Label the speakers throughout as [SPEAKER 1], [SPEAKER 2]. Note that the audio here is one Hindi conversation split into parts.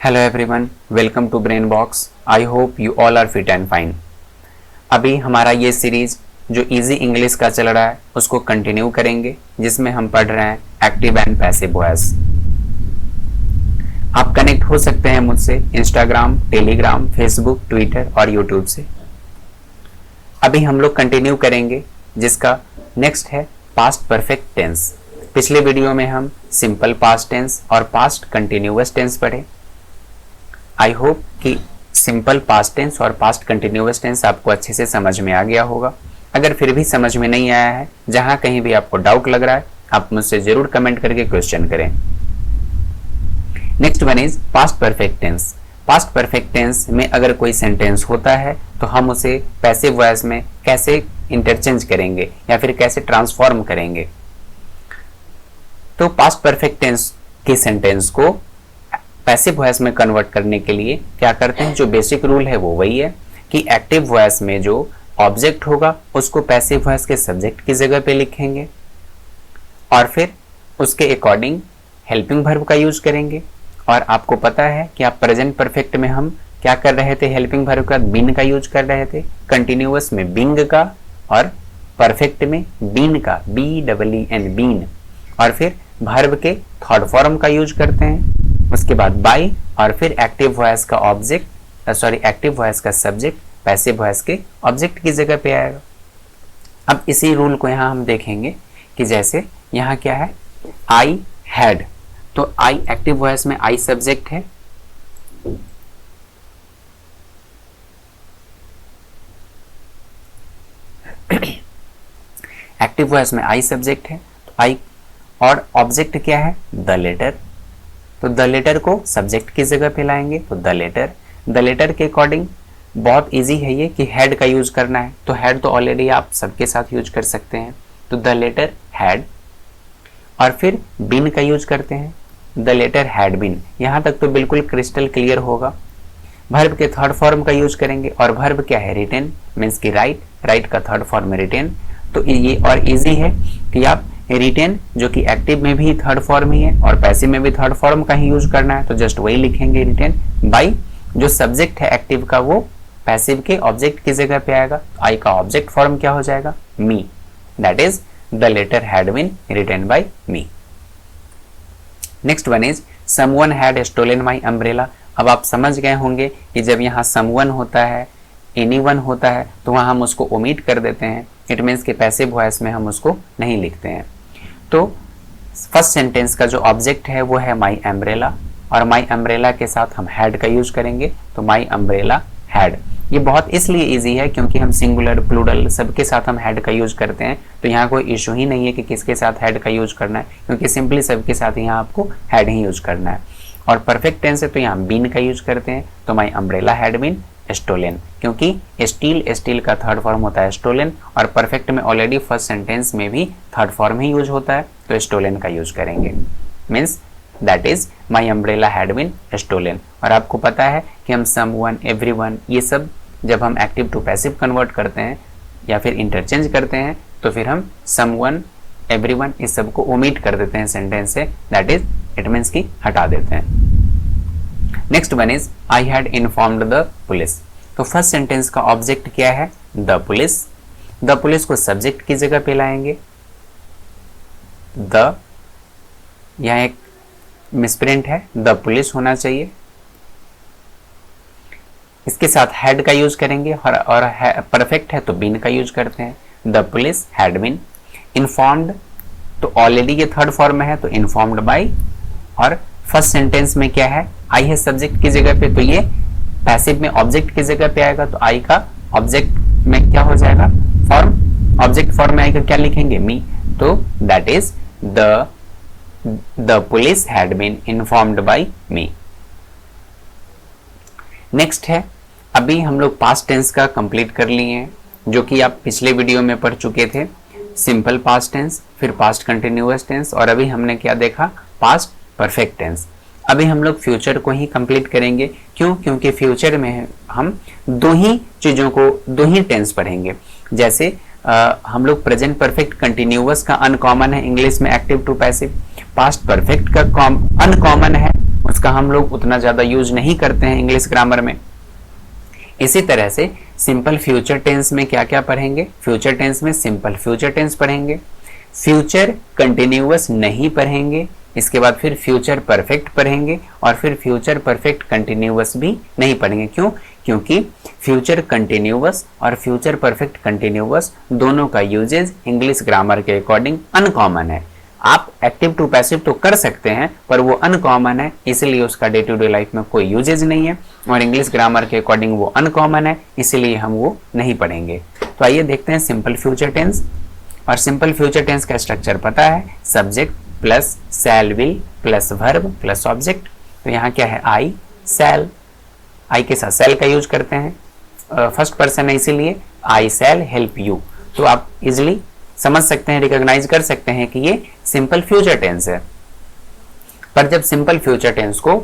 [SPEAKER 1] Hello everyone, welcome to Brain Box. I hope you all are fit and fine. अभी हमारा ये सीरीज जो इजी इंग्लिश का चल रहा है उसको कंटिन्यू करेंगे, जिसमें हम पढ़ रहे हैं एक्टिव एंड पैसिव वॉइस। आप कनेक्ट हो सकते हैं मुझसे इंस्टाग्राम, टेलीग्राम, फेसबुक, ट्विटर और यूट्यूब से। अभी हम लोग कंटिन्यू करेंगे जिसका नेक्स्ट है पास्ट परफेक्ट टेंस। पिछले वीडियो में हम सिंपल पास्ट टेंस और पास्ट कंटिन्यूअस टेंस पढ़े। आई होप कि सिंपल पास्ट टेंस और पास्ट कंटिन्यूअस टेंस आपको अच्छे से समझ में आ गया होगा। अगर फिर भी समझ में नहीं आया है, जहां कहीं भी आपको डाउट लग रहा है, आप मुझसे जरूर कमेंट करके क्वेश्चन करें। Next one is past perfect tense. Past perfect tense में अगर कोई सेंटेंस होता है तो हम उसे पैसिव वॉइस में कैसे इंटरचेंज करेंगे या फिर कैसे ट्रांसफॉर्म करेंगे। तो पास्ट परफेक्ट टेंस के सेंटेंस को पैसिव वॉइस में कन्वर्ट करने के लिए क्या करते हैं, जो बेसिक रूल है वो वही है कि एक्टिव वॉइस में जो ऑब्जेक्ट होगा उसको पैसिव वॉइस के सब्जेक्ट की जगह पे लिखेंगे और फिर उसके अकॉर्डिंग हेल्पिंग वर्ब का यूज करेंगे। और आपको पता है कि आप प्रेजेंट परफेक्ट में हम क्या कर रहे थे, हेल्पिंग वर्ब का बीन का यूज कर रहे थे, कंटिन्यूअस में बिंग का और परफेक्ट में बीन का, BEEN बीन। और फिर वर्ब के थर्ड फॉर्म का यूज करते हैं, उसके बाद बाय, और फिर एक्टिव वॉइस का ऑब्जेक्ट एक्टिव वॉइस का सब्जेक्ट पैसिव वॉइस के ऑब्जेक्ट की जगह पे आएगा। अब इसी रूल को यहाँ हम देखेंगे कि जैसे यहाँ क्या है, आई हैड, तो आई एक्टिव वॉइस में आई सब्जेक्ट है, एक्टिव वॉइस में आई सब्जेक्ट है, तो आई, और ऑब्जेक्ट क्या है, द लेटर। तो द लेटर को सब्जेक्ट की जगह पे लाएंगे, तो द लेटर। द लेटर के अकॉर्डिंग बहुत इजी है ये कि हैड का यूज करना है, तो हैड तो ऑलरेडी आप सबके साथ यूज कर सकते हैं, तो द लेटर हैड। और फिर बीन का यूज करते हैं, द लेटर हैड बीन। यहां तक तो बिल्कुल क्रिस्टल क्लियर होगा। वर्ब के थर्ड फॉर्म का यूज करेंगे, और वर्ब क्या है, रिटेन, मीन्स की राइट, राइट का थर्ड फॉर्म है रिटेन। तो ये और इजी है कि आप रिटेन, जो कि एक्टिव में भी थर्ड फॉर्म ही है और पैसिव में भी थर्ड फॉर्म का ही यूज करना है, तो जस्ट वही लिखेंगे रिटेन। बाय, जो सब्जेक्ट है एक्टिव का वो पैसिव के ऑब्जेक्ट की जगह पे आएगा, आई का ऑब्जेक्ट फॉर्म क्या हो जाएगा, me, that is the letter had been written by me. Next one is someone had stolen my umbrella. अब आप समझ गए होंगे कि जब यहाँ समवन होता है, एनीवन होता है, तो वहां हम उसको ओमिट कर देते हैं। इट मीन्स कि पैसिव वॉइस में हम उसको नहीं लिखते हैं। तो फर्स्ट सेंटेंस का जो ऑब्जेक्ट है वो है माई अम्ब्रेला, और माई अम्ब्रेला के साथ हम हैड का यूज करेंगे, तो माई अम्ब्रेला हैड। ये बहुत इसलिए इजी है क्योंकि हम सिंगुलर, प्लूरल सबके साथ हम हैड का यूज करते हैं, तो यहाँ कोई इशू ही नहीं है कि किसके साथ हैड का यूज करना है, क्योंकि सिंपली सबके साथ यहाँ आपको हैड ही यूज करना है। और परफेक्ट टेंस है तो यहाँ बीन का यूज करते हैं, तो my umbrella had been stolen, क्योंकि स्टील का थर्ड फॉर्म होता है स्टोलन, और परफेक्ट में ऑलरेडी फर्स्ट सेंटेंस में भी थर्ड फॉर्म ही यूज होता है, तो स्टोलन का यूज करेंगे, means that is my umbrella had been stolen. और आपको पता है कि हम समवन, एवरीवन, ये सब जब हम एक्टिव टू पैसिव कन्वर्ट करते हैं या फिर इंटरचेंज करते हैं, तो फिर हम समवन, एवरीवन इस सब को ओमिट कर देते हैं सेंटेंस से, दैट इज इट मीन्स की हटा देते हैं। Next one is I had informed the police. तो फर्स्ट सेंटेंस का ऑब्जेक्ट क्या है, द पुलिस। द पुलिस को सब्जेक्ट की जगह पे लाएंगे, द, यहाँ एक मिसप्रिंट है, द पुलिस होना चाहिए। इसके साथ हैड का यूज करेंगे, और परफेक्ट है तो बीन का यूज करते हैं, the police had been informed. तो ऑलरेडी ये थर्ड फॉर्म में है, तो इन्फॉर्म्ड बाय। और फर्स्ट सेंटेंस में क्या है, आई है सब्जेक्ट की जगह पे, तो ये पैसिव में ऑब्जेक्ट की जगह पे आएगा, तो आई का ऑब्जेक्ट में क्या हो जाएगा, फॉर्म, ऑब्जेक्ट फॉर्म में आई का क्या लिखेंगे, मी, तो that is the police had been informed by me. Next है, अभी हम लोग पास्ट टेंस का कंप्लीट कर लिए हैं, जो कि आप पिछले वीडियो में पढ़ चुके थे, सिंपल पास्ट टेंस, फिर पास्ट कंटिन्यूअस टेंस, और अभी हमने क्या देखा, पास्ट परफेक्ट टेंस। अभी हम लोग फ्यूचर को ही कंप्लीट करेंगे, क्यों, क्योंकि फ्यूचर में हम दो ही चीजों को, दो ही टेंस पढ़ेंगे। जैसे हम लोग प्रेजेंट परफेक्ट कंटिन्यूअस का अनकॉमन है इंग्लिश में active to passive, past perfect का अनकॉमन है, उसका हम लोग उतना ज़्यादा यूज नहीं करते हैं इंग्लिश ग्रामर में। इसी तरह से सिंपल फ्यूचर टेंस में क्या क्या पढ़ेंगे? फ्यूचर टेंस में सिंपल फ्यूचर टेंस पढ़ेंगे, फ्यूचर कंटिन्यूअस नहीं पढ़ेंगे, इसके बाद फिर फ्यूचर परफेक्ट पढ़ेंगे और फिर फ्यूचर परफेक्ट कंटिन्यूअस भी नहीं पढ़ेंगे। क्यों? क्योंकि फ्यूचर कंटिन्यूअस और फ्यूचर परफेक्ट कंटिन्यूअस दोनों का यूजेज इंग्लिश ग्रामर के अकॉर्डिंग अनकॉमन है। आप एक्टिव टू पैसिव तो कर सकते हैं पर वो अनकॉमन है, इसलिए उसका डे टू डे लाइफ में कोई यूजेज नहीं है और इंग्लिश ग्रामर के अकॉर्डिंग वो अनकॉमन है, इसीलिए हम वो नहीं पढ़ेंगे। तो आइए देखते हैं सिंपल फ्यूचर टेंस। और सिंपल फ्यूचर टेंस का स्ट्रक्चर पता है, subject plus shell will plus verb plus object. तो यहाँ क्या है? आई शैल, आई के साथ शैल का यूज करते हैं, फर्स्ट पर्सन है इसीलिए आई शैल हेल्प यू। तो आप इजिली समझ सकते हैं, रिकॉग्नाइज कर सकते हैं कि ये सिंपल फ्यूचर टेंस है। पर जब सिंपल फ्यूचर टेंस को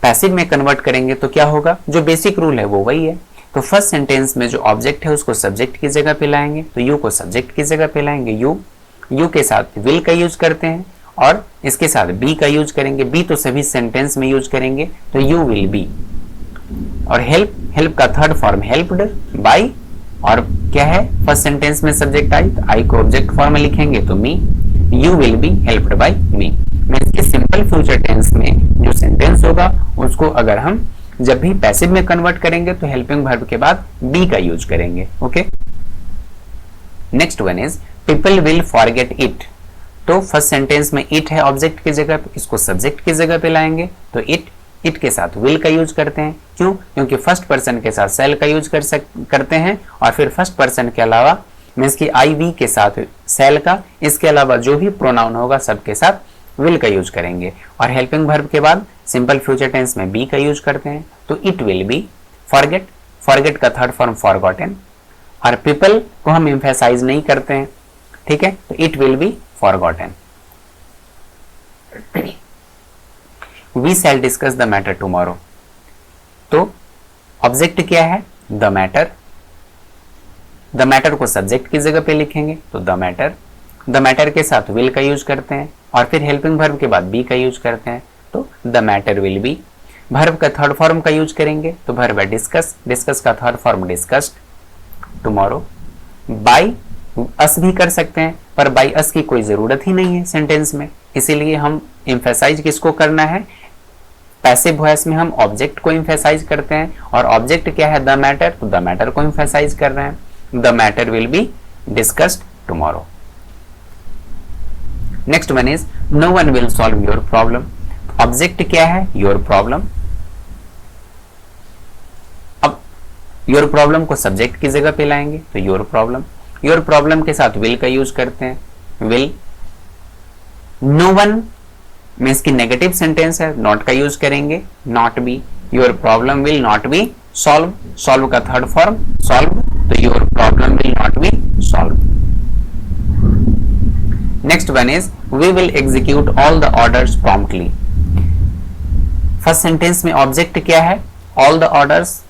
[SPEAKER 1] पैसिव में कन्वर्ट करेंगे तो क्या होगा? जो बेसिक रूल है वो वही है। तो फर्स्ट सेंटेंस में जो ऑब्जेक्ट है उसको सब्जेक्ट की जगह पे लाएंगे, तो यू को सब्जेक्ट की जगह पे लाएंगे, यू के साथ विल का यूज करते हैं और इसके साथ बी का यूज करेंगे। बी तो सभी सेंटेंस में यूज करेंगे, तो यू विल बी। और हेल्प का थर्ड फॉर्म हेल्प्ड बाय, और क्या है? फर्स्ट सेंटेंस में सब्जेक्ट आई, तो आई को ऑब्जेक्ट फॉर्म में लिखेंगे तो me, you will be helped by me. इसके सिंपल फ्यूचर टेंस में जो सेंटेंस होगा उसको अगर हम जब भी पैसिव में कन्वर्ट करेंगे तो हेल्पिंग वर्ब के बाद बी का यूज करेंगे। Okay, next one is people will forget it. तो फर्स्ट सेंटेंस में इट है ऑब्जेक्ट की जगह पे, इसको सब्जेक्ट की जगह पे लाएंगे, तो इट के साथ विल का यूज करते हैं। क्यों? क्योंकि फर्स्ट पर्सन के साथ सेल का यूज करते हैं और फिर फर्स्ट पर्सन के अलावा मीन्स की आई वी के साथ सेल का, इसके अलावा जो भी प्रोनाउन होगा सबके साथ विल का यूज करेंगे। और हेल्पिंग वर्ब के बाद सिंपल फ्यूचर टेंस में बी का यूज करते हैं, तो it will be forget, forget का थर्ड फॉर्म फॉरगॉटन। और पीपल को हम एम्फेसाइज नहीं करते हैं, ठीक है, तो it will be forgotten. We shall discuss the matter tomorrow. तो ऑब्जेक्ट क्या है? द मैटर, द मैटर को सब्जेक्ट की जगह पे लिखेंगे, तो द मैटर के साथ विल का यूज करते हैं और फिर हेल्पिंग वर्ब के बाद बी का यूज करते हैं, तो the matter will B. Verb का थर्ड फॉर्म का यूज करेंगे, तो वर्ब है डिस्कस, डिस्कस का third form discussed tomorrow. Bye us भी कर सकते हैं पर बाय अस की कोई जरूरत ही नहीं है सेंटेंस में, इसीलिए हम एम्फेसाइज किसको करना है? पैसिव वॉइस में हम ऑब्जेक्ट को एम्फेसाइज करते हैं और ऑब्जेक्ट क्या है? द मैटर, तो द मैटर को एम्फेसाइज कर रहे हैं। The matter will be discussed tomorrow. Next one is no one will solve your problem. Object क्या है? Your problem. अब योर प्रॉब्लम को सब्जेक्ट की जगह पे लाएंगे, तो योर प्रॉब्लम के साथ विल का यूज करते हैं, विल। नो वन मीन्स की नेगेटिव सेंटेंस है, नॉट का यूज करेंगे, not be. Your problem will not be solve, solve का थर्ड फॉर्म सॉल्व, तो your problem will not be solve. Next one is we will execute all the orders promptly. First sentence में ऑब्जेक्ट क्या है? All the orders,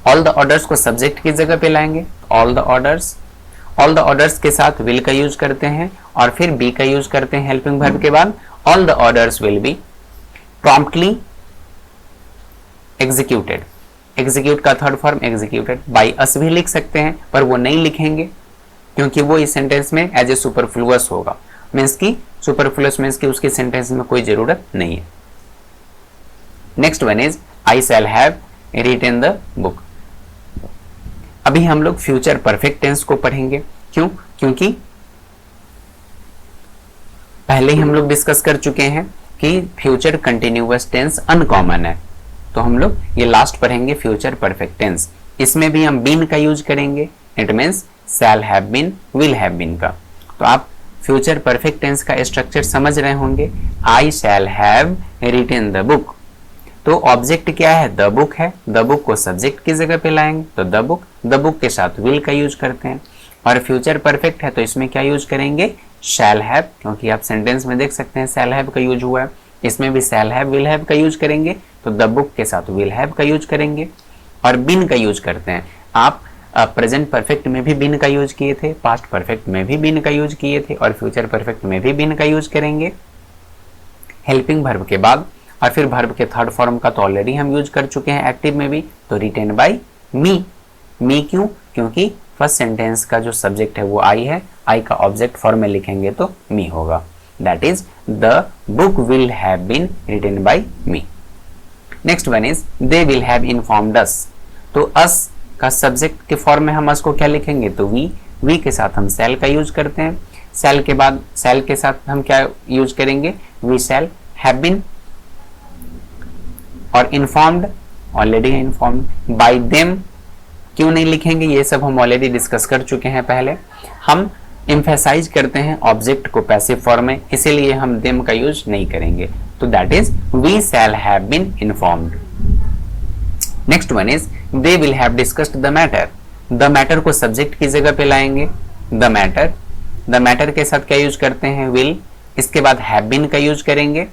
[SPEAKER 1] all the orders को सब्जेक्ट की जगह पे लाएंगे, ऑल द ऑर्डर्स के साथ विल का यूज करते हैं और फिर बी का यूज करते हैं हेल्पिंग वर्ब के बाद। All the orders will be promptly executed, execute का third form executed. By us भी लिख सकते हैं पर वो नहीं लिखेंगे क्योंकि वो इस सेंटेंस में एज ए सुपरफ्लुअस होगा, मीन्स की सुपरफ्लुअस मीन्स की उसकी सेंटेंस में कोई जरूरत नहीं है। Next one is I shall have written the book. अभी हम लोग फ्यूचर परफेक्ट टेंस को पढ़ेंगे। क्यों? क्योंकि पहले ही हम लोग डिस्कस कर चुके हैं कि फ्यूचर कंटिन्यूअस टेंस अनकॉमन है, तो हम लोग ये लास्ट पढ़ेंगे फ्यूचर परफेक्ट टेंस। इसमें भी हम बीन का यूज करेंगे, it means shall have been, will have been का। तो आप फ्यूचर परफेक्ट टेंस का स्ट्रक्चर समझ रहे होंगे। I shall have written the book, तो ऑब्जेक्ट क्या है? द बुक है, द बुक को सब्जेक्ट की जगह पे लाएंगे, तो द बुक के साथ विल का यूज करते हैं। और फ्यूचर परफेक्ट है तो इसमें क्या यूज करेंगे? शैल हैव, क्योंकि आप सेंटेंस में देख सकते हैं शैल हैव का यूज हुआ है, इसमें भी शैल हैव विल हैव का यूज करेंगे, तो द बुक के साथ विल हैव का यूज करेंगे। और बिन का यूज करते हैं, आप प्रेजेंट परफेक्ट में भी बिन का यूज किए थे, पास्ट परफेक्ट में भी बिन का यूज किए थे और फ्यूचर परफेक्ट में भी बिन का यूज करेंगे। हेल्पिंग वर्ब के बाद और फिर वर्ब के थर्ड फॉर्म का तो ऑलरेडी हम यूज कर चुके हैं एक्टिव में भी, तो रिटेन बाय मी। मी क्यों? क्योंकि फर्स्ट सेंटेंस का जो सब्जेक्ट है वो आई है, आई का ऑब्जेक्ट फॉर्म में लिखेंगे तो मी होगा। That is the book will have been written by me. Next one is they will have informed us. तो अस का सब्जेक्ट के फॉर्म में हम अस को क्या लिखेंगे? तो वी के साथ हम शैल का यूज करते हैं। शैल के बाद शैल के साथ हम क्या यूज करेंगे? We shall have been. और इन्फॉर्म्ड ऑलरेडी है इन्फॉर्म्ड। बाय देम क्यों नहीं लिखेंगे? ये सब हम ऑलरेडी डिस्कस कर चुके हैं पहले। हम एम्फेसाइज करते हैं ऑब्जेक्ट को पैसिव फॉर्म में, इसीलिए हम देम का यूज नहीं करेंगे। तो that is we shall have been informed. Next one is they will have discussed the matter. The matter को सब्जेक्ट की जगह पे लाएंगे। द मैटर के साथ क्या यूज करते हैं? विल। इसके बाद हैव बीन का यूज करेंगे,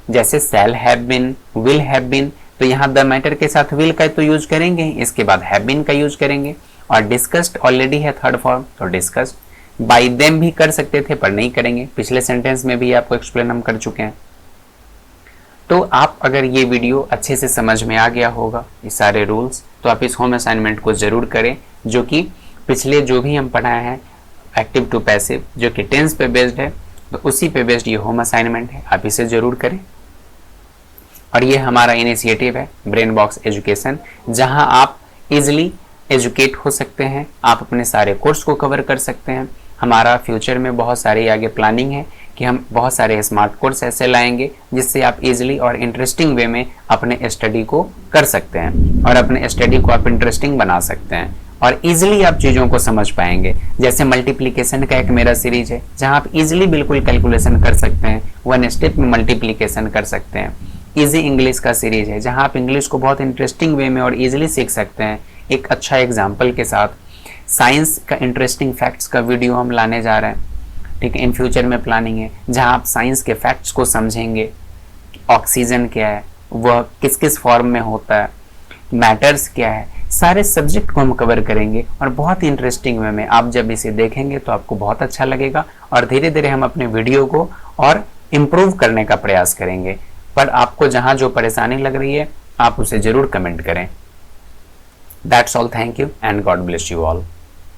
[SPEAKER 1] जैसे shall have been, will have been, तो यहाँ द मैटर के साथ विल का तो यूज करेंगे, इसके बाद हैव बीन का यूज करेंगे। और डिस्कस्ड ऑलरेडी है थर्ड फॉर्म, तो डिस्कस्ड। बाय देम भी कर सकते थे पर नहीं करेंगे, पिछले सेंटेंस में भी आपको एक्सप्लेन हम कर चुके हैं। तो आप अगर ये वीडियो अच्छे से समझ में आ गया होगा ये सारे रूल्स, तो आप इस होम असाइनमेंट को जरूर करें, जो कि पिछले जो भी हम पढ़ाए हैं एक्टिव टू पैसिव जो कि टेंस पे बेस्ड है, तो उसी पे बेस्ड ये होम असाइनमेंट है, आप इसे जरूर करें। और ये हमारा इनिशिएटिव है ब्रेन बॉक्स एजुकेशन, जहां आप इजिली एजुकेट हो सकते हैं, आप अपने सारे कोर्स को कवर कर सकते हैं। हमारा फ्यूचर में बहुत सारी आगे प्लानिंग है कि हम बहुत सारे स्मार्ट कोर्स ऐसे लाएंगे जिससे आप इजीली और इंटरेस्टिंग वे में अपने स्टडी को कर सकते हैं और अपने स्टडी को आप इंटरेस्टिंग बना सकते हैं और इजीली आप चीज़ों को समझ पाएंगे। जैसे मल्टीप्लिकेशन का एक मेरा सीरीज है जहां आप इजीली बिल्कुल कैलकुलेशन कर सकते हैं, वन स्टेप में मल्टीप्लिकेशन कर सकते हैं। इजी इंग्लिश का सीरीज है जहां आप इंग्लिश को बहुत इंटरेस्टिंग वे में और इजीली सीख सकते हैं एक अच्छा एग्जाम्पल के साथ। साइंस का इंटरेस्टिंग फैक्ट्स का वीडियो हम लाने जा रहे हैं, ठीक है, इन फ्यूचर में प्लानिंग है जहां आप साइंस के फैक्ट्स को समझेंगे। ऑक्सीजन क्या है, वह किस किस फॉर्म में होता है, मैटर्स क्या है, सारे सब्जेक्ट को हम कवर करेंगे और बहुत ही इंटरेस्टिंग वे में। आप जब इसे देखेंगे तो आपको बहुत अच्छा लगेगा और धीरे धीरे हम अपने वीडियो को और इम्प्रूव करने का प्रयास करेंगे। पर आपको जहां जो परेशानी लग रही है आप उसे जरूर कमेंट करें। That's all, thank you and God bless you all.